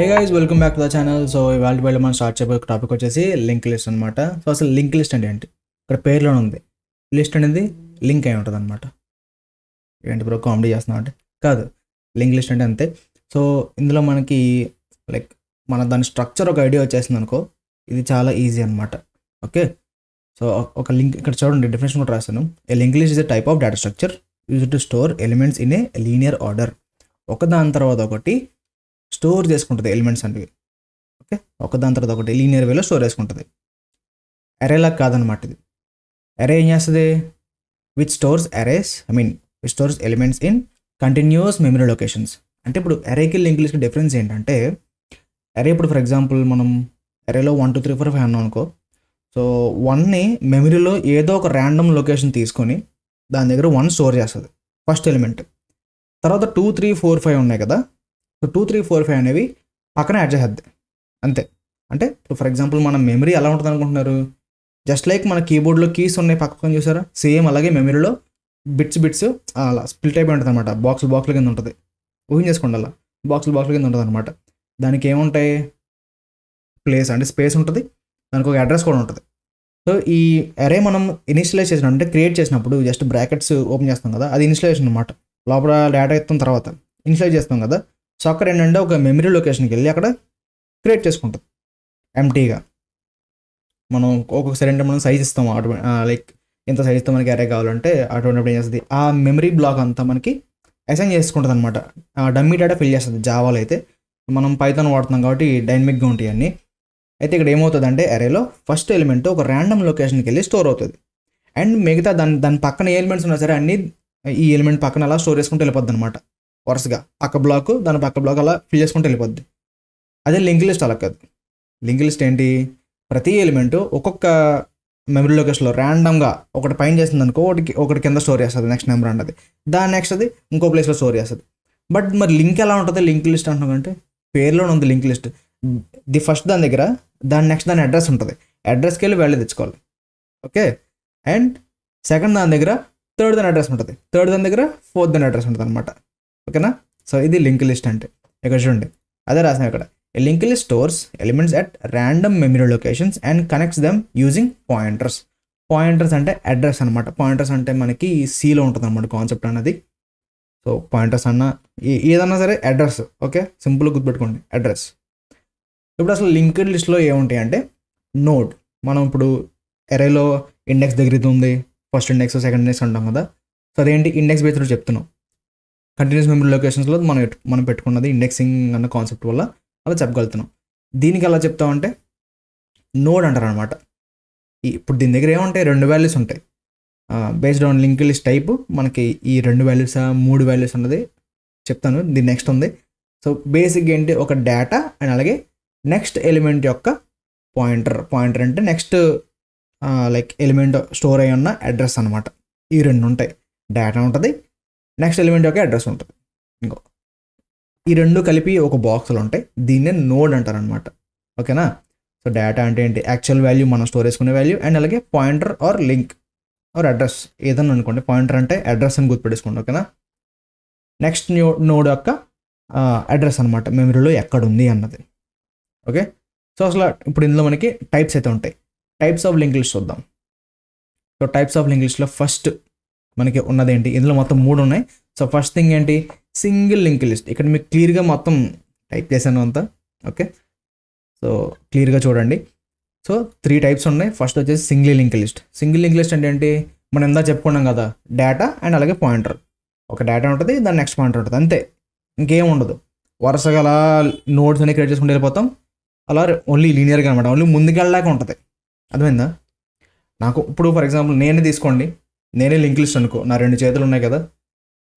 Hey guys welcome back to the channel. So ఇవాళ మనం start చేయబోయే టాపిక్ వచ్చేసి లింక్ లిస్ట్ అనమాట. సో అసలు లింక్ లిస్ట్ అంటే ఏంటి? ఇక్కడ పేరులోనే ఉంది, లిస్ట్ అనేది లింక్ అయి ఉంటుంది అనమాట. ఏంటి బ్రో కామెడీ చేస్తున్నాం అంటే కాదు, లింక్ లిస్ట్ అంటే అంతే. సో ఇందులో మనకి లైక్ మన దాని స్ట్రక్చర్ ఒక ఐడియా వచ్చేసింది అనుకో, ఇది చాలా ఈజీ అనమాట. ఓకే, సో ఒక లింక్ ఇక్కడ చూడండి, డెఫినేషన్ కూడా రాశాను. A link list is a type of data structure use to store elements in a linear order. ఒక దాని తర్వాత ఒకటి స్టోర్ చేసుకుంటుంది ఎలిమెంట్స్ అనేవి. ఓకే, ఒక దాని తర్వాత ఒకటి లీనియర్ వేలో స్టోర్ చేసుకుంటుంది. అరేలా కాదనమాట ఇది. అరే ఏం చేస్తుంది? Which stores arrays which stores elements in continuous memory locations. అంటే ఇప్పుడు అరేకి లింక్ లిస్ట్కి డిఫరెన్స్ ఏంటంటే, అరే ఇప్పుడు ఫర్ ఎగ్జాంపుల్ మనం అరేలో 1 2 3 4 5 అన్నాం అనుకో. సో 1ని మెమరీలో ఏదో ఒక ర్యాండమ్ లొకేషన్ తీసుకొని దాని దగ్గర 1 స్టోర్ చేస్తుంది ఫస్ట్ ఎలిమెంట్. తర్వాత 2 3 4 5 ఉన్నాయి కదా, సో 2 3 4 5 అనేవి పక్కన యాడ్ చేసేద్ది అంతే. అంటే ఇప్పుడు ఫర్ ఎగ్జాంపుల్ మన మెమరీ ఎలా ఉంటుంది అనుకుంటున్నారు? జస్ట్ లైక్ మన కీబోర్డ్లో కీస్ ఉన్నాయి పక్కన చూసారా, సేమ్ అలాగే మెమరీలో బిట్స్ అలా స్ప్లిట్ అయిపోయి ఉంటుంది అనమాట. బాక్సుల కింద ఉంటుంది, ఊహించేసుకోండి. అలా బాక్సుల కింద ఉంటుంది అనమాట. దానికి ఏముంటాయి? ప్లేస్ అంటే స్పేస్ ఉంటుంది, దానికి ఒక అడ్రస్ కూడా ఉంటుంది. సో ఈ అరే మనం ఇనిషియలైజ్ చేసినప్పుడు అంటే క్రియేట్ చేసినప్పుడు జస్ట్ బ్రాకెట్స్ ఓపెన్ చేస్తాం కదా, అది ఇనిషియలైజేషన్ అనమాట. లోపల డేటా ఎత్తున తర్వాత ఇనిషియలైజ్ చేస్తాం కదా. సో అక్కడ ఏంటంటే ఒక మెమరీ లొకేషన్కి వెళ్ళి అక్కడ క్రియేట్ చేసుకుంటుంది ఎంటీగా. మనం ఒక్కొక్కసారి ఏంటంటే మనం సైజ్ ఇస్తాం, లైక్ ఎంత సైజ్ ఇస్తాం మనకి అరే కావాలంటే అటువంటిప్పుడు ఏం చేస్తుంది, ఆ మెమరీ బ్లాక్ అంతా మనకి అసైన్ చేసుకుంటుంది అనమాట. డమ్మీ డేటా ఫిల్ చేస్తుంది. జావాలో అయితే మనం పైథాన్ వాడుతున్నాం కాబట్టి డైనమిక్గా ఉంటాయి అన్నీ. అయితే ఇక్కడ ఏమవుతుంది అంటే అరేలో ఫస్ట్ ఎలిమెంట్ ఒక ర్యాండమ్ లొకేషన్కి వెళ్ళి స్టోర్ అవుతుంది. అండ్ మిగతా దాని పక్కన ఏ ఎలిమెంట్స్ ఉన్నా సరే అన్నీ ఈ ఎలిమెంట్ పక్కన అలా స్టోర్ చేసుకుంటూ వెళ్ళిపోద్ది అనమాట. వరుసగా పక్క బ్లాక్ అలా ఫిల్ చేసుకుంటూ వెళ్ళిపోద్ది. అదే లింక్ లిస్ట్ అలా కాదు. లింక్ లిస్ట్ ఏంటి? ప్రతి ఎలిమెంట్ ఒక్కొక్క మెమరీ లొకేషన్లో ర్యాండమ్గా ఒకటి పైన చేస్తుంది అనుకో, ఒకటి కింద స్టోర్ చేస్తుంది నెక్స్ట్ నెంబర్ అన్నది, దాని నెక్స్ట్ అది ఇంకో ప్లేస్లో స్టోర్ చేస్తుంది. బట్ మరి లింక్ ఎలా ఉంటుంది? లింక్ లిస్ట్ అంటున్నాం అంటే పేరులోనే ఉంది లింక్ లిస్ట్. ఫస్ట్ దాని దగ్గర దాని నెక్స్ట్ దాని అడ్రస్ ఉంటుంది, అడ్రస్కి వెళ్ళి వాల్యూ తెచ్చుకోవాలి. ఓకే, అండ్ సెకండ్ దాని దగ్గర థర్డ్ దాని అడ్రస్ ఉంటుంది, థర్డ్ దాని దగ్గర ఫోర్త్ దాని అడ్రస్ ఉంటుంది అనమాట. ఓకేనా? సో ఇది లింక్ లిస్ట్ అంటే. ఇక్కడ చూడండి, అదే రాసాం ఇక్కడ. A linked list stores elements at random memory locations and connects them using pointers. Pointers అంటే అడ్రస్ అనమాట. పాయింటర్స్ అంటే మనకి సీలో ఉంటుంది అనమాట కాన్సెప్ట్ అన్నది. సో పాయింటర్స్ అన్న ఏదన్నా సరే అడ్రస్. ఓకే, సింపుల్గా గుర్తుపెట్టుకోండి, అడ్రస్. ఇప్పుడు అసలు లింక్డ్ లిస్ట్లో ఏముంటాయి అంటే నోడ్. మనం ఇప్పుడు అరేలో ఇండెక్స్ దగ్గర ఇది ఉంది, ఫస్ట్ ఇండెక్స్ సెకండ్ ఇండెక్స్ అంటాం కదా. సో అదేంటి? ఇండెక్స్ బేస్డ్ చెప్తున్నాం. కంటిన్యూస్ మెమరీ లొకేషన్స్లో మనం పెట్టుకున్నది ఇండెక్సింగ్ అన్న కాన్సెప్ట్ వల్ల అలా చెప్పగలుగుతున్నాం. దీనికి ఎలా చెప్తామంటే నోడ్ అంటారు అనమాట. ఇప్పుడు దీని దగ్గర ఏముంటాయి? 2 వాల్యూస్ ఉంటాయి. Based on link list type మనకి ఈ 2 వాల్యూస్ 3 వాల్యూస్ అన్నది చెప్తాను. దీని నెక్స్ట్ ఉంది. సో బేసిక్గా ఏంటి? ఒక డేటా అండ్ అలాగే నెక్స్ట్ ఎలిమెంట్ యొక్క పాయింటర్ అంటే నెక్స్ట్ లైక్ ఎలిమెంట్ స్టోర్ అయ్యి ఉన్న అడ్రస్ అనమాట. ఈ 2 ఉంటాయి, డేటా ఉంటుంది, నెక్స్ట్ ఎలిమెంట్ యొక్క అడ్రస్ ఉంటుంది. ఇంకో ఈ 2 కలిపి ఒక బాక్స్లో ఉంటాయి. దీన్నే నోడ్ అంటారనమాట. ఓకేనా? సో డేటా అంటే ఏంటి? యాక్చువల్ వాల్యూ, మనం స్టోర్ చేసుకునే వాల్యూ, అండ్ అలాగే pointer or link or address ఏదన్నా అనుకోండి. పాయింటర్ అంటే అడ్రస్ అని గుర్తుపెట్టేసుకోండి. ఓకేనా? నెక్స్ట్ నోడ్ యొక్క అడ్రస్ అనమాట, మెమరీలో ఎక్కడుంది అన్నది. ఓకే, సో అసలు ఇప్పుడు ఇందులో మనకి టైప్స్ అయితే ఉంటాయి. టైప్స్ ఆఫ్ లింక్ లిస్ట్ చూద్దాం. సో టైప్స్ ఆఫ్ లింక్ లిస్ట్లో ఫస్ట్ మనకి ఉన్నది ఏంటి? ఇందులో మొత్తం 3 ఉన్నాయి. సో ఫస్ట్ థింగ్ ఏంటి? Single link list. ఇక్కడ మీకు క్లియర్గా మొత్తం టైప్ చేశాను అంతా. ఓకే, సో క్లియర్గా చూడండి. సో 3 టైప్స్ ఉన్నాయి. ఫస్ట్ వచ్చేసి single link list. Single link list అంటే ఏంటి? మనం ఎందా చెప్పుకున్నాం కదా, డేటా అండ్ అలాగే పాయింటర్. ఒక డేటా ఉంటుంది, దాని నెక్స్ట్ పాయింటర్ ఉంటుంది, అంతే, ఇంకేం ఉండదు. వరుసగా అలా నోట్స్ అన్ని క్రియేట్ చేసుకుంటూ వెళ్ళిపోతాం. అలా ఓన్లీ లీనియర్గా అనమాట, ఓన్లీ ముందుకెళ్ళాక ఉంటుంది. అర్థమైందా? నాకు ఇప్పుడు ఫర్ ఎగ్జాంపుల్ నేనే తీసుకోండి, నేనే లింక్ లిస్ట్ అనుకో, నా 2 చేతులు ఉన్నాయి కదా.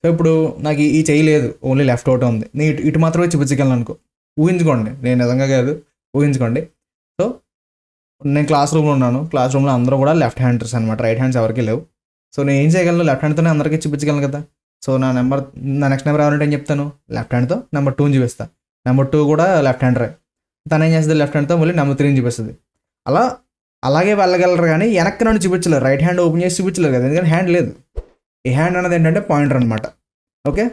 సో ఇప్పుడు నాకు ఈ చేయి లేదు, ఓన్లీ లెఫ్ట్ ఒకటి ఉంది, నేను ఇటు మాత్రమే చూపించగలను అనుకో. ఊహించుకోండి, నేను నిజంగా కాదు, ఊహించుకోండి. సో నేను క్లాస్ రూమ్లో ఉన్నాను, క్లాస్ రూమ్లో అందరూ కూడా లెఫ్ట్ హ్యాండర్స్ అనమాట, రైట్ హ్యాండ్స్ ఎవరికి లేవు. సో నేను ఏం చేయగలను? లెఫ్ట్ హ్యాండ్తోనే అందరికీ చూపించగలను కదా. సో నా నెక్స్ట్ నెంబర్ ఎవరంటే ఏం చెప్తాను? లెఫ్ట్ హ్యాండ్తో నెంబర్ 2ని చూపిస్తాను. నెంబర్ 2 కూడా లెఫ్ట్ హ్యాండరే, తను ఏం చేస్తుంది? లెఫ్ట్ హ్యాండ్తో మళ్ళీ నెంబర్ 3ని చూపిస్తుంది. అలాగే వెళ్ళగలరు కానీ వెనక్కి నన్ను చూపించలేరు, రైట్ హ్యాండ్ ఓపెన్ చేసి చూపించలేరు కదా, ఎందుకంటే హ్యాండ్ లేదు. ఈ హ్యాండ్ అనేది ఏంటంటే పాయింటర్ అనమాట. ఓకే,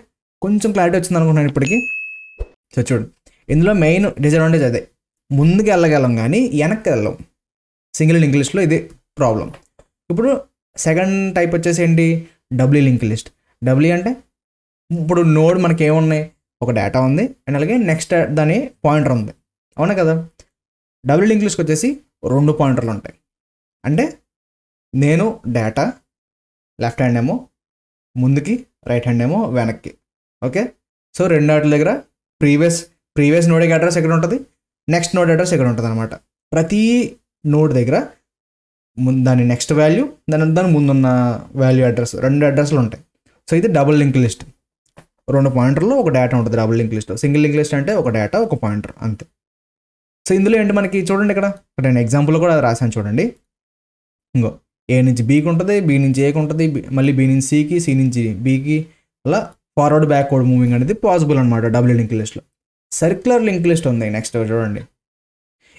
కొంచెం క్లారిటీ వచ్చింది అనుకుంటున్నాను ఇప్పటికి. సో చూడు, ఇందులో మెయిన్ డిసడ్వాంటేజ్ అదే, ముందుకు వెళ్ళగలం కానీ వెనక్కి వెళ్ళం సింగిల్ లింక్ లిస్ట్లో, ఇది ప్రాబ్లం. ఇప్పుడు సెకండ్ టైప్ వచ్చేసి ఏంటి, డబ్లీ లింక్ లిస్ట్. డబ్లీ అంటే ఇప్పుడు నోడ్ మనకి ఏమున్నాయి, ఒక డేటా ఉంది అండ్ అలాగే నెక్స్ట్ దాని పాయింటర్ ఉంది, అవునా కదా. డబ్లీ లింక్ లిస్ట్కి వచ్చేసి 2 పాయింటర్లు ఉంటాయి. అంటే నేను డేటా లెఫ్ట్ హ్యాండ్ ఏమో ముందుకి, రైట్ హ్యాండ్ ఏమో వెనక్కి. ఓకే, సో 2 వాటి దగ్గర ప్రీవియస్ నోడ్ అడ్రస్ ఎక్కడ ఉంటుంది, నెక్స్ట్ నోడ్ అడ్రస్ ఎక్కడ ఉంటుంది అనమాట. ప్రతి నోడ్ దగ్గర దాని నెక్స్ట్ వాల్యూ, దాని ముందున్న వాల్యూ అడ్రస్, 2 అడ్రస్లు ఉంటాయి. సో ఇది డబుల్ లింక్ లిస్ట్. 2 పాయింటర్లు ఒక డేటా ఉంటుంది double link list. Single link list అంటే ఒక డేటా ఒక పాయింటర్ అంతే. సో ఇందులో ఏంటి మనకి చూడండి, ఇక్కడ నేను ఎగ్జాంపుల్ కూడా రాశాను చూడండి. ఇంకో ఏ నుంచి బీకి ఉంటుంది, బి నుంచి ఏకి ఉంటుంది, మళ్ళీ బి నుంచి సికి, సి నుంచి బీకి, అలా ఫార్వర్డ్ బ్యాక్వర్డ్ మూవింగ్ అనేది పాసిబుల్ అనమాట డబుల్ లింక్ లిస్ట్లో. సర్క్యులర్ లింక్ లిస్ట్ ఉంది నెక్స్ట్ చూడండి.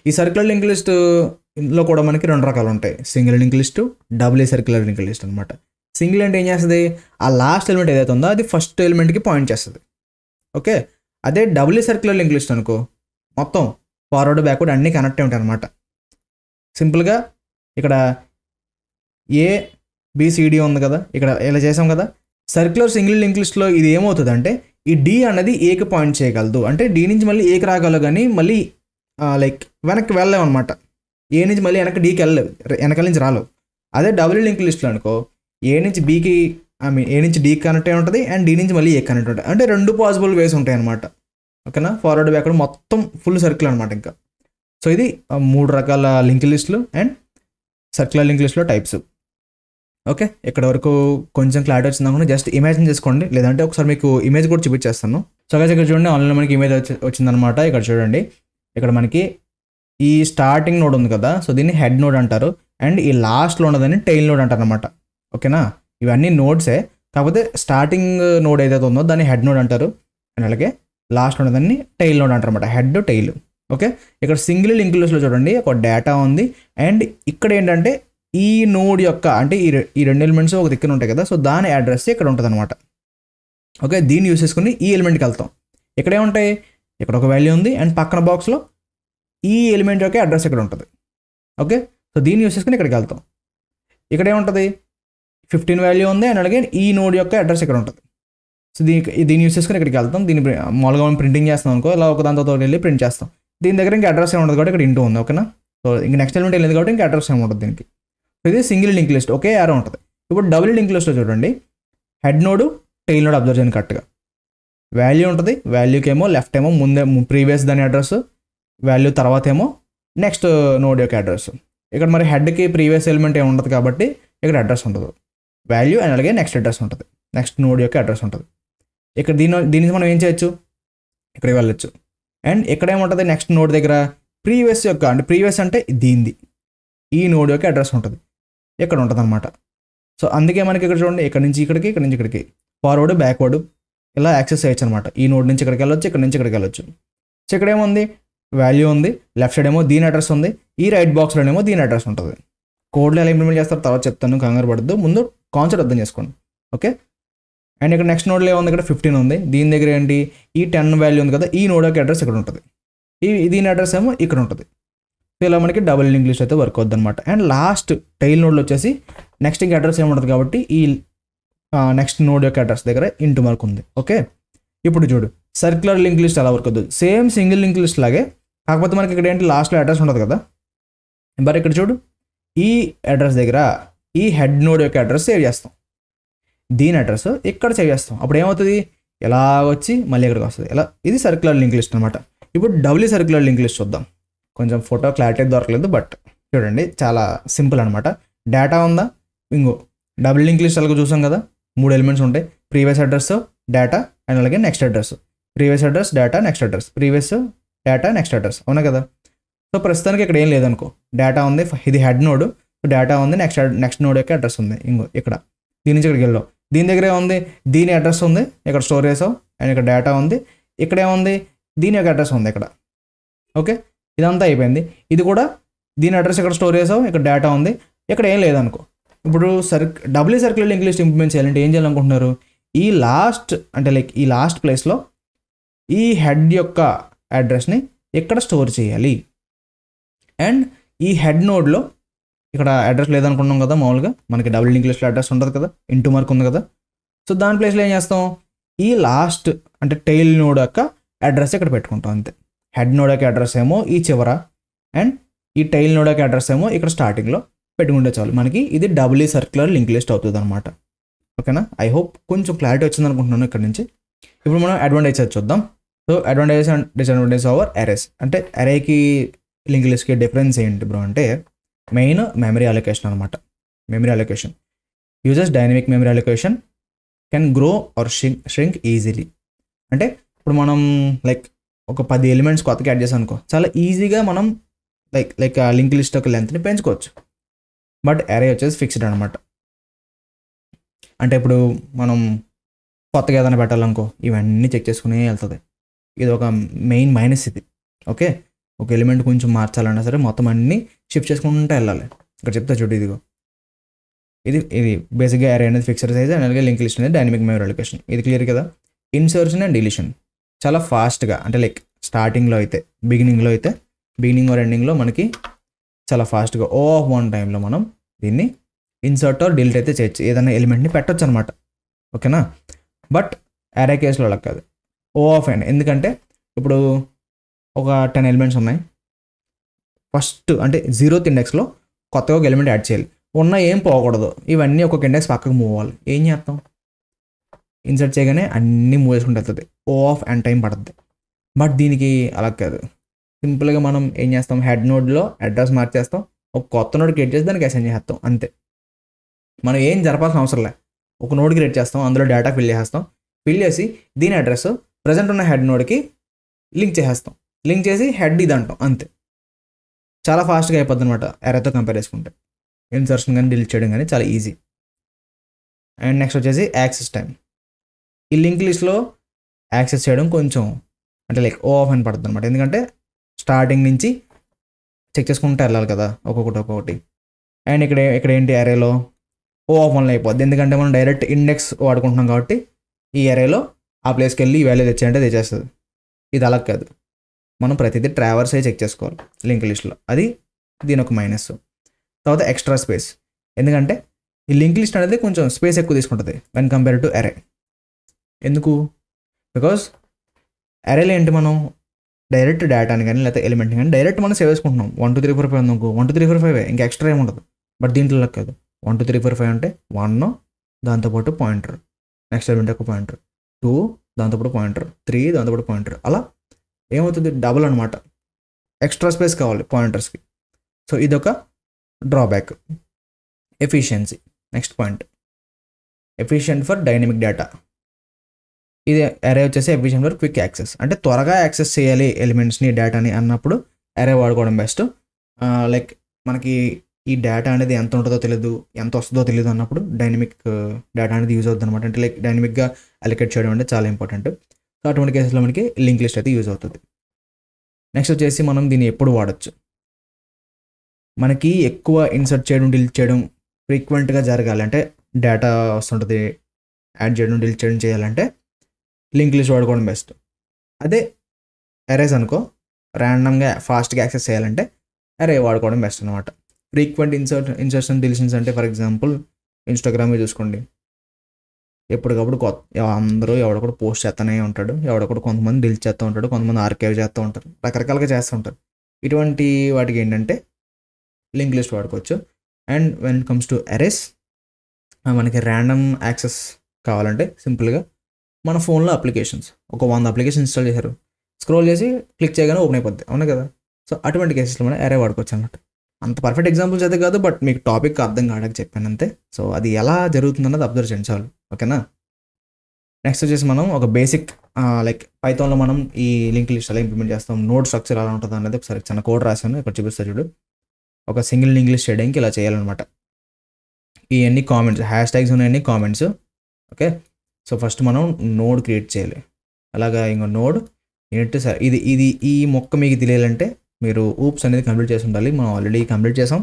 ఈ సర్క్యులర్ లింక్ లిస్ట్లో కూడా మనకి 2 రకాలు ఉంటాయి, single link list, double circular link list అనమాట. సింగిల్ అంటే ఏం చేస్తుంది, ఆ లాస్ట్ ఎలిమెంట్ ఏదైతే ఉందో అది ఫస్ట్ ఎలిమెంట్కి పాయింట్ చేస్తుంది. ఓకే, అదే డబుల్ సర్క్యులర్ లింక్ లిస్ట్ అనుకో, మొత్తం ఫార్వర్డ్ బ్యాక్వర్డ్ అన్నీ కనెక్ట్ అయి ఉంటాయి అనమాట. సింపుల్గా ఇక్కడ ABCD ఉంది కదా, ఇక్కడ ఇలా చేసాం కదా. సర్క్యులర్ సింగిల్ లింక్ లిస్ట్లో ఇది ఏమవుతుంది అంటే, ఈ D అనేది ఏకి పాయింట్ చేయగలదు, అంటే D నుంచి మళ్ళీ ఏకి రాగలదు కానీ మళ్ళీ లైక్ వెనక్కి వెళ్ళలేము అనమాట. ఏ నుంచి మళ్ళీ వెనక్కి డీకి వెళ్ళలేవు, వెనకాల నుంచి రాలేవు. అదే డబుల్ లింక్ లిస్ట్లో అనుకో, ఏ నుంచి బీకి ఏ నుంచి డీకి కనెక్ట్ అయి ఉంటుంది అండ్ D నుంచి మళ్ళీ ఏ కనెక్ట్ ఉంటుంది. అంటే 2 పాసిబుల్ వేస్ ఉంటాయి అనమాట. ఓకేనా, ఫార్వర్డ్ బ్యాక్వర్డ్ మొత్తం ఫుల్ సర్కిల్ అనమాట ఇంకా. సో ఇది 3 రకాల లింక్ లిస్టులు అండ్ సర్క్యులర్ లింక్ లిస్ట్లో టైప్స్. ఓకే, ఇక్కడ వరకు కొంచెం క్లారిటీ వచ్చింది అనుకుంటే జస్ట్ ఇమాజిన్ చేసుకోండి, లేదంటే ఒకసారి మీకు ఇమేజ్ కూడా చూపించేస్తాను. సో గైస్ ఇక్కడ చూడండి, ఆన్లైన్లో మనకి ఇమేజ్ వచ్చిందనమాట. ఇక్కడ చూడండి, ఇక్కడ మనకి ఈ స్టార్టింగ్ నోడ్ ఉంది కదా, సో దీన్ని హెడ్ నోడ్ అంటారు అండ్ ఈ లాస్ట్లో ఉన్నదాన్ని టెయిల్ నోడ్ అంటారు అనమాట. ఓకేనా, ఇవన్నీ నోడ్సే, కాకపోతే స్టార్టింగ్ నోడ్ ఏదైతే ఉందో దాన్ని హెడ్ నోడ్ అంటారు అండ్ అలాగే లాస్ట్ ఉన్నదాన్ని టెయిల్ నోడ్ అంటారు అనమాట, హెడ్ టెయిల్. ఓకే, ఇక్కడ సింగిల్ లింక్ లిస్ట్లో చూడండి ఒక డేటా ఉంది అండ్ ఇక్కడ ఏంటంటే ఈ నోడ్ యొక్క అంటే ఈ 2 ఎలిమెంట్స్ ఒక దిక్కున ఉంటాయి కదా, సో దాని అడ్రస్ ఇక్కడ ఉంటుంది అనమాట. ఓకే, దీన్ని యూస్ చేసుకుని ఈ ఎలిమెంట్కి వెళ్తాం. ఇక్కడ ఏముంటాయి, ఇక్కడ ఒక వాల్యూ ఉంది అండ్ పక్కన బాక్స్లో ఈ ఎలిమెంట్ యొక్క అడ్రస్ ఇక్కడ ఉంటుంది. ఓకే, సో దీన్ని యూస్ చేసుకుని ఇక్కడికి వెళ్తాం. ఇక్కడ ఏముంటుంది, 15 వాల్యూ ఉంది అండ్ అలాగే ఈ నోడ్ యొక్క అడ్రస్ ఇక్కడ ఉంటుంది. సో దీన్ని యూస్ చేసుకుని ఇక్కడికి వెళ్తాం. దీన్ని మామూలుగా మనం ప్రింటింగ్ చేస్తాం అనుకో, ఇలా ఒక దాంతో వెళ్ళి ప్రింట్ చేస్తాం. దీని దగ్గర ఇంకా అడ్రస్ ఏమి ఉండదు కాబట్టి ఇక్కడ ఇంటూ ఉంది. ఓకేనా, సో ఇంక నెక్స్ట్ ఎలిమెంట్ వెళ్ళింది కాబట్టి ఇంకా అడ్రస్ ఏమి ఉంటుంది దీనికి. సో ఇది సింగిల్ లింక్ లిస్ట్, ఒకే యారో ఉంటుంది. ఇప్పుడు డబుల్ లింక్ లిస్ట్లో చూడండి, head node tail node observe చేయండి కరెక్ట్గా. వాల్యూ ఉంటుంది, వాల్యూకి ఏమో లెఫ్ట్ ఏమో ముందే ప్రీవియస్ దాని అడ్రస్, వాల్యూ తర్వాత ఏమో నెక్స్ట్ నోడ్ యొక్క అడ్రస్. ఇక్కడ మరి హెడ్కి ప్రీవియస్ ఎలిమెంట్ ఏమి ఉండదు కాబట్టి ఇక్కడ అడ్రస్ ఉండదు, వాల్యూ అండ్ అలాగే నెక్స్ట్ అడ్రస్ ఉంటుంది, నెక్స్ట్ నోడ్ యొక్క అడ్రస్ ఉంటుంది. ఇక్కడ దీనికి మనం ఏం చేయొచ్చు, ఇక్కడికి వెళ్ళొచ్చు అండ్ ఇక్కడ ఏముంటుంది నెక్స్ట్ నోడ్ దగ్గర ప్రీవియస్ యొక్క అంటే ప్రీవియస్ అంటే దీనిది ఈ నోడ్ యొక్క అడ్రస్ ఉంటుంది, ఇక్కడ ఉంటుంది అనమాట. సో అందుకే మనకి ఇక్కడ చూడండి, ఇక్కడ నుంచి ఇక్కడికి, ఇక్కడ నుంచి ఇక్కడికి ఫార్వర్డ్ బ్యాక్వర్డ్ ఇలా యాక్సెస్ చేయొచ్చు అనమాట. ఈ నోడ్ నుంచి ఇక్కడికి వెళ్ళొచ్చు, ఇక్కడ నుంచి ఇక్కడికి వెళ్ళొచ్చు. సో ఇక్కడ ఏముంది, వాల్యూ ఉంది, లెఫ్ట్ సైడ్ ఏమో దీని అడ్రస్ ఉంది, ఈ రైట్ బాక్స్లోనేమో దీని అడ్రస్ ఉంటుంది. కోడ్లో ఎలా ఇంప్లిమెంట్ చేస్తారు తర్వాత చెప్తాను, కంగారు పడద్దు, ముందు కాన్సెప్ట్ అర్థం చేసుకోండి. ఓకే, అండ్ ఇక్కడ నెక్స్ట్ నోడ్లో ఏముంది, ఇక్కడ 15 ఉంది, దీని దగ్గర ఏంటి ఈ 10 వాల్యూ ఉంది కదా, ఈ నోడ్ యొక్క అడ్రస్ ఇక్కడ ఉంటుంది, దీని అడ్రస్ ఏమో ఇక్కడ ఉంటుంది. సో ఇలా మనకి డబుల్ లింక్ లిస్ట్ అయితే వర్క్ అవుద్ది అనమాట. అండ్ లాస్ట్ టైల్ నోడ్లో వచ్చేసి నెక్స్ట్ ఇంకా అడ్రస్ ఏముంటుంది కాబట్టి ఈ నెక్స్ట్ నోడ్ యొక్క అడ్రస్ దగ్గర ఇంటూ మార్క్ ఉంది. ఓకే, ఇప్పుడు చూడు సర్క్యులర్ లింక్ లిస్ట్ ఎలా వర్క్ అవుతుంది, సేమ్ సింగిల్ లింక్ లిస్ట్ లాగే, కాకపోతే మనకి ఇక్కడ ఏంటి లాస్ట్లో అడ్రస్ ఉండదు కదా. మరి ఇక్కడ చూడు, ఈ అడ్రస్ దగ్గర ఈ హెడ్ నోడ్ యొక్క అడ్రస్ సేవ్ చేస్తాం, దీని అడ్రస్ ఇక్కడ సేవ్ చేస్తాం. అప్పుడు ఏమవుతుంది, ఎలా వచ్చి మళ్ళీ ఇక్కడికి వస్తుంది. ఇలా ఇది సర్క్యులర్ లింక్ లిస్ట్ అనమాట. ఇప్పుడు డబుల్ సర్క్యులర్ లింక్ లిస్ట్ చూద్దాం. కొంచెం ఫోటో క్లారిటీ దొరకలేదు, బట్ చూడండి చాలా సింపుల్ అనమాట. డేటా ఉందా, ఇంకో డబుల్ లింక్ లిస్ట్ అలాగే చూసాం కదా, 3 ఎలిమెంట్స్ ఉంటాయి, ప్రీవియస్ అడ్రస్, డేటా అండ్ అలాగే next address, previous address, data, next address, previous data, next address, అవునా కదా. సో ప్రస్తుతానికి ఇక్కడ ఏం లేదనుకో, డేటా ఉంది, ఇది హెడ్ నోడ్, డేటా ఉంది, నెక్స్ట్ నోడ్ యొక్క అడ్రస్ ఉంది, ఇంకో ఇక్కడ దీని నుంచి ఇక్కడికి వెళ్ళాం, దీని దగ్గర ఏముంది దీని అడ్రస్ ఉంది, ఇక్కడ స్టోర్ చేసావు అండ్ ఇక్కడ డేటా ఉంది, ఇక్కడ ఏముంది దీని యొక్క అడ్రస్ ఉంది ఇక్కడ. ఓకే, ఇదంతా అయిపోయింది. ఇది కూడా దీని అడ్రస్ ఇక్కడ స్టోర్ చేసావు, ఇక్కడ డేటా ఉంది, ఇక్కడ ఏం లేదనుకో. ఇప్పుడు double circular link list implement చేయాలంటే ఏం చేయాలనుకుంటున్నారు, ఈ లాస్ట్ అంటే లైక్ ఈ లాస్ట్ ప్లేస్లో ఈ హెడ్ యొక్క అడ్రస్ని ఇక్కడ స్టోర్ చేయాలి. అండ్ ఈ హెడ్ నోడ్లో ఇక్కడ అడ్రస్ లేదనుకున్నాం కదా, మామూలుగా మనకి డబుల్ లింక్ లిస్ట్లో అడ్రస్ ఉంటుంది కదా, ఇంటూ మార్క్ ఉంది కదా. సో దాని ప్లేస్లో ఏం చేస్తాం, ఈ లాస్ట్ అంటే టెయిల్ నోడ్ యొక్క అడ్రస్ ఇక్కడ పెట్టుకుంటాం అంతే. హెడ్ నోడ్ యొక్క అడ్రస్ ఏమో ఈ చివర అండ్ ఈ టెయిల్ నోడ్ యొక్క అడ్రస్ ఏమో ఇక్కడ స్టార్టింగ్లో పెట్టుకుంటే చాలు. మనకి ఇది డబుల్ సర్క్యులర్ లింక్ లిస్ట్ అవుతుంది అనమాట. ఓకేనా, ఐ హోప్ కొంచెం క్లారిటీ వచ్చింది అనుకుంటున్నాను ఇక్కడ నుంచి. ఇప్పుడు మనం అడ్వాంటేజెస్ చూద్దాం. So advantages and disadvantages over arrays. అంటే అరేకి లింక్ లిస్ట్కి డిఫరెన్స్ ఏంటి బ్రో అంటే, మెయిన్ మెమరీ అలొకేషన్ అనమాట. Memory allocation uses dynamic memory allocation can grow are shrink easily. అంటే ఇప్పుడు మనం లైక్ ఒక 10 ఎలిమెంట్స్ కొత్తగా యాడ్ చేసాం అనుకో, చాలా ఈజీగా మనం లైక్ ఆ లింక్ లిస్ట్ యొక్క లెంత్ని పెంచుకోవచ్చు. బట్ అరే వచ్చేసి ఫిక్స్డ్ అనమాట. అంటే ఇప్పుడు మనం కొత్తగా ఏదైనా పెట్టాలనుకో ఇవన్నీ చెక్ చేసుకునే వెళ్తుంది. ఇది ఒక మెయిన్ మైనస్ ఇది. ఓకే, ఒక ఎలిమెంట్ కొంచెం మార్చాలన్నా సరే మొత్తం అన్నీ షిఫ్ట్ చేసుకుంటూ వెళ్ళాలి. ఇక్కడ చెప్తా చూడు, ఇదిగో ఇది బేసిక్గా అరే అనేది ఫిక్స్డ్ సైజ్ అండ్ అలాగే లింక్ లిస్ట్ అనేది డైనమిక్ మెమరీ అలొకేషన్. ఇది క్లియర్ కదా. ఇన్సర్షన్ అండ్ డిలీషన్ చాలా ఫాస్ట్గా, అంటే లైక్ స్టార్టింగ్లో అయితే బిగినింగ్ ఆర్ ఎండింగ్లో మనకి చాలా ఫాస్ట్గా ఆఫ్ వన్ టైంలో మనం దీన్ని ఇన్సర్ట్ ఆర్ డిలీట్ అయితే చేయొచ్చు, ఏదైనా ఎలిమెంట్ని పెట్టొచ్చు అనమాట. ఓకేనా, బట్ అరే కేసులో అలా కాదు, ఆఫ్ అండ్. ఎందుకంటే ఇప్పుడు ఒక 10 ఎలిమెంట్స్ ఉన్నాయి, ఫస్ట్ అంటే 0th ఇండెక్స్లో కొత్తగా ఒక ఎలిమెంట్ యాడ్ చేయాలి. ఉన్న ఏం పోకూడదు, ఇవన్నీ ఒక్కొక్క ఇండెక్స్ పక్కకు మూవ్ అవ్వాలి. ఏం చేస్తాం, ఇన్సర్ట్ చేయగానే అన్నీ మూవ్ చేసుకుంటూ వెళ్తుంది, ఆఫ్ అండ్ టైం పడుతుంది. బట్ దీనికి అలా కాదు, సింపుల్గా మనం ఏం చేస్తాం, హెడ్ నోడ్లో అడ్రస్ మార్చేస్తాం, ఒక కొత్త నోడ్ క్రియేట్ చేసి దానికి అసైన్ చేస్తాం అంతే. మనం ఏం జరపాల్సిన అవసరం లే, ఒక నోడ్ క్రియేట్ చేస్తాం, అందులో డేటా ఫిల్ చేసేస్తాం, ఫిల్ చేసి దీని అడ్రస్ ప్రజెంట్ ఉన్న హెడ్ నోడ్కి లింక్ చేసేస్తాం, లింక్ చేసి హెడ్ ఇది అంటాం అంతే. చాలా ఫాస్ట్గా అయిపోద్ది అనమాట అరేతో కంపేర్ చేసుకుంటే. ఇన్సర్షన్ కానీ డిలీట్ చేయడం కానీ చాలా ఈజీ. అండ్ నెక్స్ట్ వచ్చేసి యాక్సెస్ టైం. ఈ లింక్ లిస్ట్లో యాక్సెస్ చేయడం కొంచెం అంటే లైక్ ఆఫ్ అని పడుతుంది అనమాట. ఎందుకంటే స్టార్టింగ్ నుంచి చెక్ చేసుకుంటూ వెళ్ళాలి కదా ఒక్కొక్కటి. అండ్ ఇక్కడ ఏంటి, అరేలో ఆఫ్ వన్లో అయిపోద్ది. ఎందుకంటే మనం డైరెక్ట్ ఇండెక్స్ వాడుకుంటున్నాం కాబట్టి ఈ అరేలో ఆ ప్లేస్కి వెళ్ళి ఈ వాల్యూ తెచ్చేయంటే తెచ్చేస్తుంది. ఇది అలా కాదు, మనం ప్రతిదీ ట్రావర్స్ అయ్యి చెక్ చేసుకోవాలి లింక్ లిస్ట్లో. అది దీని ఒక మైనస్. తర్వాత ఎక్స్ట్రా స్పేస్. ఎందుకంటే ఈ లింక్ లిస్ట్ అనేది కొంచెం స్పేస్ ఎక్కువ తీసుకుంటుంది వెన్ కంపేర్ టు అరే. ఎందుకు, బికాజ్ అరేలో ఏంటి, మనం డైరెక్ట్ డేటాని కానీ లేకపోతే ఎలిమెంట్ని కానీ డైరెక్ట్ మనం సేవ్ చేసుకుంటున్నాం. 1 2 3 4 5 ఉందనుకో, 1 2 3 4 5 ఇంకా ఎక్స్ట్రా ఏముండదు. బట్ దీంట్లో కాదు, 1 2 3 4 5 అంటే 1 దాంతోపాటు పాయింటర్, నెక్స్ట్ ఎలిమెంట్ ఒక పాయింటర్, 2 దాంతోపాటు పాయింటర్, 3 దాంతోపాటు పాయింటర్, అలా ఏమవుతుంది డబుల్ అనమాట. ఎక్స్ట్రా స్పేస్ కావాలి పాయింటర్స్కి. సో ఇదొక drawback. Efficiency next point. Efficient for dynamic data. ఇది అరే వచ్చేసి ఎఫిషియంట్ ఫర్ క్విక్ యాక్సెస్. అంటే త్వరగా యాక్సెస్ చేయాలి ఎలిమెంట్స్ని, డేటాని అన్నప్పుడు అరే వాడుకోవడం బెస్ట్. లైక్ మనకి ఈ డేటా అనేది ఎంత ఉంటుందో తెలియదు, ఎంత వస్తుందో తెలియదు అన్నప్పుడు డైనమిక్ డేటా అనేది యూజ్ అవుతుంది అనమాట. అంటే లైక్ డైనమిక్గా అలికేట్ చేయడం అంటే చాలా ఇంపార్టెంట్. సో అటువంటి కేసులో మనకి లింక్ లిస్ట్ అయితే యూజ్ అవుతుంది. నెక్స్ట్ వచ్చేసి మనం దీన్ని ఎప్పుడు వాడచ్చు, మనకి ఎక్కువ ఇన్సర్ట్ చేయడం డిలీట్ చేయడం ఫ్రీక్వెంట్గా జరగాలి, అంటే డేటా వస్తుంటుంది యాడ్ చేయడం డిలీట్ చేయడం చేయాలంటే లింక్ లిస్ట్ వాడుకోవడం బెస్ట్. అదే అరేస్ అనుకో, ర్యాండమ్గా ఫాస్ట్గా యాక్సెస్ చేయాలంటే అరే వాడుకోవడం బెస్ట్ అనమాట. ఫ్రీక్వెంట్ ఇన్సర్షన్ డిలీషన్స్ అంటే ఫర్ ఎగ్జాంపుల్ ఇన్స్టాగ్రామ్ చూసుకోండి, ఎప్పటికప్పుడు అందరూ ఎవడొకడు పోస్ట్ చేస్తూనే ఉంటాడు, ఎవడొకడు కొంతమంది డిలీట్ చేస్తూ ఉంటాడు, కొంతమంది ఆర్కైవ్ చేస్తూ ఉంటారు, రకరకాలుగా చేస్తూ ఉంటారు. ఇటువంటి వాటికి ఏంటంటే లింక్ లిస్ట్ వాడుకోవచ్చు. And when it comes to arrays, మనకి ర్యాండమ్ యాక్సెస్ కావాలంటే సింపుల్గా మన ఫోన్లో అప్లికేషన్స్ ఒక 100 అప్లికేషన్ ఇన్స్టాల్ చేశారు, స్క్రోల్ చేసి క్లిక్ చేయగానే ఓపెన్ అయిపోద్ది, అవునా కదా. సో అటువంటి కేసెస్లో మనం అరే వాడుకోవచ్చు అన్నమాట. అంత పర్ఫెక్ట్ ఎగ్జాంపుల్స్ అయితే కాదు, బట్ మీకు టాపిక్ అర్థం కావడానికి చెప్పాను అంతే. సో అది ఎలా జరుగుతుందన్నది అబ్జర్వ్ చేయండి చాలు, ఓకేనా. నెక్స్ట్ వచ్చేసి మనం ఒక బేసిక్ లైక్ పైథాన్లో మనం ఈ లింక్ లిస్ట్ ఎలా ఇంప్లిమెంట్ చేస్తాం, నోడ్ స్ట్రక్చర్ ఎలా ఉంటుంది అనేది ఒకసారి చిన్న కోడ్ రాశాను, ఇక్కడ చూపిస్తా చూడు. ఒక సింగిల్ లింక్ లిస్ట్ చేయడానికి ఇలా చేయాలన్నమాట. ఈ అన్ని కామెంట్స్ హ్యాష్ ట్యాగ్స్ ఉన్నాయన్ని కామెంట్స్, ఓకే. సో ఫస్ట్ మనం నోడ్ క్రియేట్ చేయాలి. అలాగా ఇంకో నోడ్ ఏంటి సార్, ఇది ఈ మొక్క మీకు తెలియాలంటే మీరు ఊప్స్ అనేది కంప్లీట్ చేసి ఉండాలి. మనం ఆల్రెడీ కంప్లీట్ చేసాం,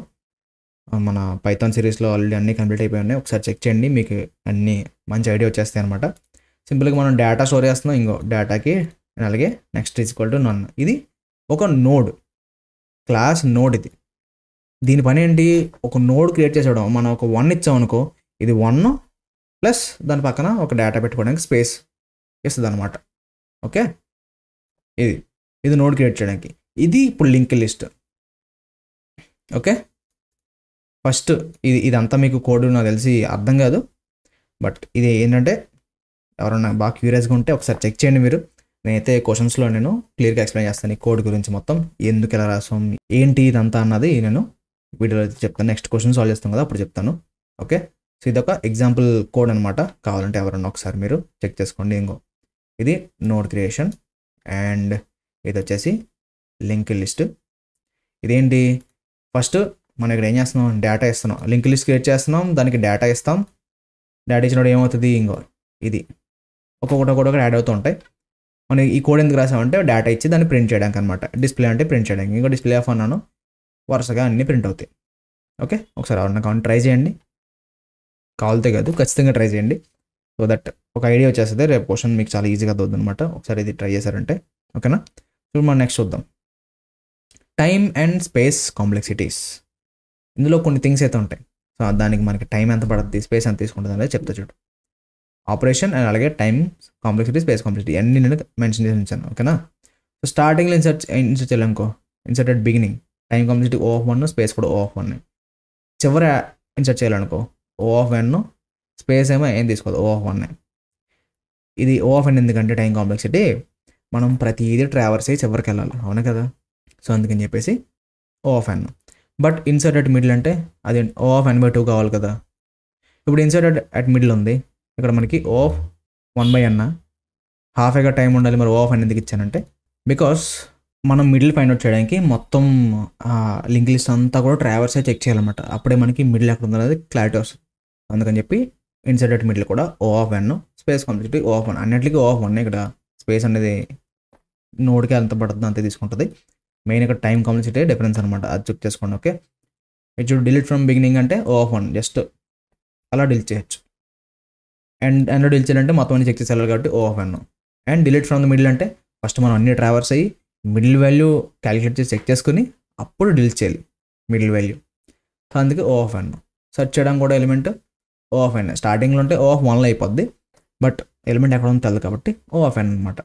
మన పైథాన్ సిరీస్లో ఆల్రెడీ అన్నీ కంప్లీట్ అయిపోయి ఉన్నాయి. ఒకసారి చెక్ చేయండి, మీకు అన్నీ మంచి ఐడియా వచ్చేస్తాయి అనమాట. సింపుల్గా మనం డేటా స్టోర్ చేస్తున్నాం, ఇంకో డేటాకి అండ్ అలాగే next is equal to none. ఇది ఒక నోడ్, క్లాస్ నోడ్. ఇది దీని పని ఏంటి, ఒక నోడ్ క్రియేట్ చేసేయడం. మనం ఒక 1 ఇచ్చామనుకో, ఇది 1 ప్లస్ దాని పక్కన ఒక డేటా పెట్టుకోవడానికి స్పేస్ ఇస్తుంది అనమాట. ఓకే, ఇది నోడ్ క్రియేట్ చేయడానికి. ఇది ఇప్పుడు లింక్ లిస్ట్. ఓకే, ఫస్ట్ ఇదంతా మీకు కోడ్ నాకు తెలిసి అర్థం కాదు, బట్ ఇది ఏంటంటే ఎవరన్నా బాగా క్యూరియస్గా ఉంటే ఒకసారి చెక్ చేయండి మీరు. నేనైతే క్వశ్చన్స్లో నేను క్లియర్గా ఎక్స్ప్లెయిన్ చేస్తాను ఈ కోడ్ గురించి, మొత్తం ఎందుకు ఎలా రాసాం ఏంటి ఇదంతా అన్నది నేను వీడియోలో అయితే చెప్తాను. నెక్స్ట్ క్వశ్చన్ సాల్వ్ చేస్తాం కదా అప్పుడు చెప్తాను. ఓకే, సో ఇదొక ఎగ్జాంపుల్ కోడ్ అనమాట. కావాలంటే ఎవరన్నా ఒకసారి మీరు చెక్ చేసుకోండి. ఇది నోడ్ క్రియేషన్ అండ్ ఇది వచ్చేసి లింక్ లిస్ట్. ఇదేంటి, ఫస్ట్ మనం ఇక్కడ ఏం చేస్తున్నాం, డేటా ఇస్తున్నాం. లింక్ లిస్ట్ క్రియేట్ చేస్తున్నాం, దానికి డేటా ఇస్తాం. డేటా ఇచ్చినప్పుడు ఏమవుతుంది, ఇది ఒక్కొక్కటి యాడ్ అవుతూ ఉంటాయి. మనం ఈ కోడ్ ఎందుకు రాసామంటే డేటా ఇచ్చి దాన్ని ప్రింట్ చేయడానికి అనమాట. డిస్ప్లే అంటే ప్రింట్ చేయడానికి. ఇంకో డిస్ప్లే ఆఫ్ అన్నాను, వరుసగా అన్నీ ప్రింట్ అవుతాయి. ఓకే, ఒకసారి ఎవరన్నా కావాలి ట్రై చేయండి, కావాలితే కాదు ఖచ్చితంగా ట్రై చేయండి. సో దట్ ఒక ఐడియా వచ్చేస్తుంది, రేపు క్వశ్చన్ మీకు చాలా ఈజీగా అవుతుంది అనమాట. ఒకసారి ఇది ట్రై చేశారంటే. ఓకేనా, ఇప్పుడు మనం నెక్స్ట్ చూద్దాం. Time and space complexities. ఇందులో కొన్ని థింగ్స్ అయితే ఉంటాయి. సో దానికి మనకి టైం ఎంత పడుతుంది, స్పేస్ ఎంత తీసుకుంటుంది అనేది చెప్తా చూడు. ఆపరేషన్ అండ్ అలాగే టైం కాంప్లెక్సిటీ, స్పేస్ కాంప్లెక్సిటీ అన్ని నేను మెన్షన్ చేసి ఉంచాను. ఓకేనా, సో స్టార్టింగ్లో ఇన్సర్ట్ చేయాలనుకో, insert at beginning time complexity O(1), space కూడా O(1). చివరి ఇన్సర్ట్ చేయాలనుకో O(n), స్పేస్ ఏమో ఏం తీసుకోదు O(1). ఇది O(n) ఎందుకంటే టైం కాంప్లెక్సిటీ మనం ప్రతిదీ ట్రావర్స్ అయ్యి చివరికి వెళ్ళాలి, అవును కదా. సో అందుకని చెప్పేసి O(n). But insert at middle అంటే అది O(n/2) కావాలి కదా. ఇప్పుడు ఇన్సర్ట్ అట్ మిడిల్ ఉంది, ఇక్కడ మనకి O(1/n) హాఫ్గా టైం ఉండాలి. మరి O(n) ఎందుకు ఇచ్చానంటే బికాస్ మనం మిడిల్ ఫైండ్ అవుట్ చేయడానికి మొత్తం లింక్ లిస్ట్ అంతా కూడా ట్రావర్స్ అయ్యి చెక్ చేయాలన్నమాట. అప్పుడే మనకి మిడిల్ ఎక్కడ ఉందనేది క్లారిటీ వస్తుంది. అందుకని చెప్పి ఇన్సర్ట్ అట్ మిడిల్ కూడా O(n), స్పేస్ కాంప్లెక్సిటీ O(1). అన్నింటికి O(1). ఇక్కడ స్పేస్ అనేది నోడ్కి ఎంత పడుతుందో అంతే తీసుకుంటుంది. మెయిన్ ఇక్కడ టైం కాంప్లెక్సిటీ డిఫరెన్స్ అనమాట, అది చెక్ చేసుకోండి. Okay, it delete from beginning అంటే O(1), జస్ట్ అలా డిలీట్ చేయొచ్చు. అండ్ డిలీట్ చేయాలంటే మొత్తం అన్ని చెక్ చేసేయాలి కాబట్టి O(n). And delete from the middle అంటే ఫస్ట్ మనం అన్ని ట్రావర్స్ అయ్యి మిడిల్ వాల్యూ క్యాలిక్యులేట్ చేసి చెక్ చేసుకుని అప్పుడు డిలీట్ చేయాలి మిడిల్ వాల్యూ. సో అందుకే O(n). సెర్చ్ చేయడం కూడా ఎలిమెంట్ O(n). స్టార్టింగ్లో ఉంటే O(1)లో అయిపోద్ది, బట్ ఎలిమెంట్ ఎక్కడ ఉందో తెలియదు కాబట్టి O(n) అనమాట.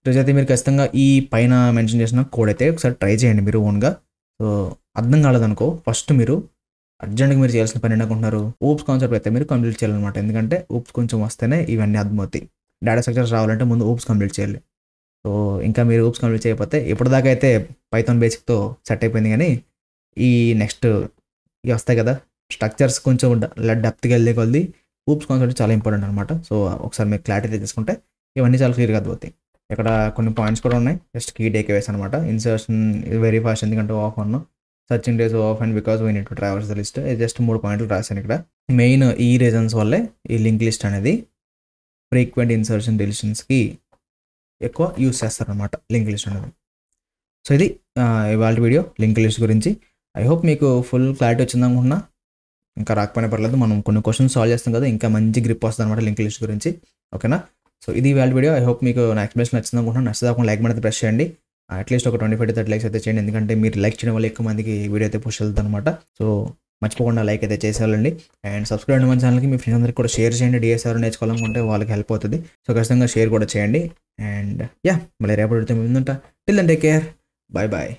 ఈరోజైతే మీరు ఖచ్చితంగా ఈ పైన మెన్షన్ చేసిన కోడ్ అయితే ఒకసారి ట్రై చేయండి మీరు ఓన్గా. సో అర్థం కాలేదనుకో, ఫస్ట్ మీరు అర్జెంట్గా మీరు చేయాల్సిన పని ఏంటనుకుంటున్నారు, ఊప్స్ కాన్సెప్ట్ అయితే మీరు కంప్లీట్ చేయాలన్నమాట. ఎందుకంటే ఊప్స్ కొంచెం వస్తేనే ఇవన్నీ అర్థమవుతాయి. డేటా స్ట్రక్చర్స్ రావాలంటే ముందు ఊప్స్ కంప్లీట్ చేయాలి. సో ఇంకా మీరు ఊప్స్ కంప్లీట్ చేయకపోతే ఇప్పటిదాకా అయితే పైథాన్ బేసిక్తో సెట్ అయిపోయింది, కానీ ఈ నెక్స్ట్ ఇవి వస్తాయి కదా స్ట్రక్చర్స్, కొంచెం డెప్త్కి వెళ్ళే కొద్ది ఊప్స్ కాన్సెప్ట్ చాలా ఇంపార్టెంట్ అనమాట. సో ఒకసారి మీరు క్లారిటీ తీసుకుంటే ఇవన్నీ చాలా క్లియర్గా అర్థమవుతాయి. ఇక్కడ కొన్ని పాయింట్స్ కూడా ఉన్నాయి, జస్ట్ కీ టేక్అవేస్ అనమాట. ఇన్సర్షన్ వెరీ ఫాస్ట్ ఎందుకంటే O(1), searching days O(n) because we need to traverse the list. Just 3 పాయింట్లు రాశాను ఇక్కడ. మెయిన్ ఈ రీజన్స్ వల్లే ఈ లింక్ లిస్ట్ అనేది ఫ్రీక్వెంట్ ఇన్సర్షన్ డిలీషన్స్కి ఎక్కువ యూస్ చేస్తారనమాట లింక్ లిస్ట్ అనేది. సో ఇది ఇవాళ వీడియో లింక్ లిస్ట్ గురించి. ఐ హోప్ మీకు ఫుల్ క్లారిటీ వచ్చింది అనుకుంటున్నా. ఇంకా రాకపోయినా పర్లేదు, మనం కొన్ని క్వశ్చన్స్ సాల్వ్ చేస్తాం కదా, ఇంకా మంచి గ్రిప్ వస్తుంది అనమాట లింక్ లిస్ట్ గురించి. ఓకేనా, సో ఇది ఇవాళ వీడియో. ఐ హోప్ మీకు నా ఎక్స్ప్లెనేషన్ నచ్చింది అనుకుంటున్నాను. నచ్చదాకుండా లైక్ అయితే ప్రెస్ చేయండి. అట్లీస్ట్ ఒక 25-30 లైక్స్ అయితే చేయండి, ఎందుకంటే మీరు లైక్ చేయడం వల్ల ఎక్కువ మందికి వీడియో అయితే పుష్ వెళ్తుంది అనమాట. సో మర్చిపోకుండా లైక్ అయితే చేసేయాలండి. అండ్ సబ్స్క్రైబ్ అయిన మన ఛానల్కి మీ ఫ్రెండ్స్ అందరికీ కూడా షేర్ చేయండి. DSR నేర్చుకోవాలనుకుంటే వాళ్ళకి హెల్ప్ అవుతుంది. సో ఖచ్చితంగా షేర్ కూడా చేయండి. అండ్ మళ్ళీ రేపటి ముందుంటా. Till then take care, bye bye.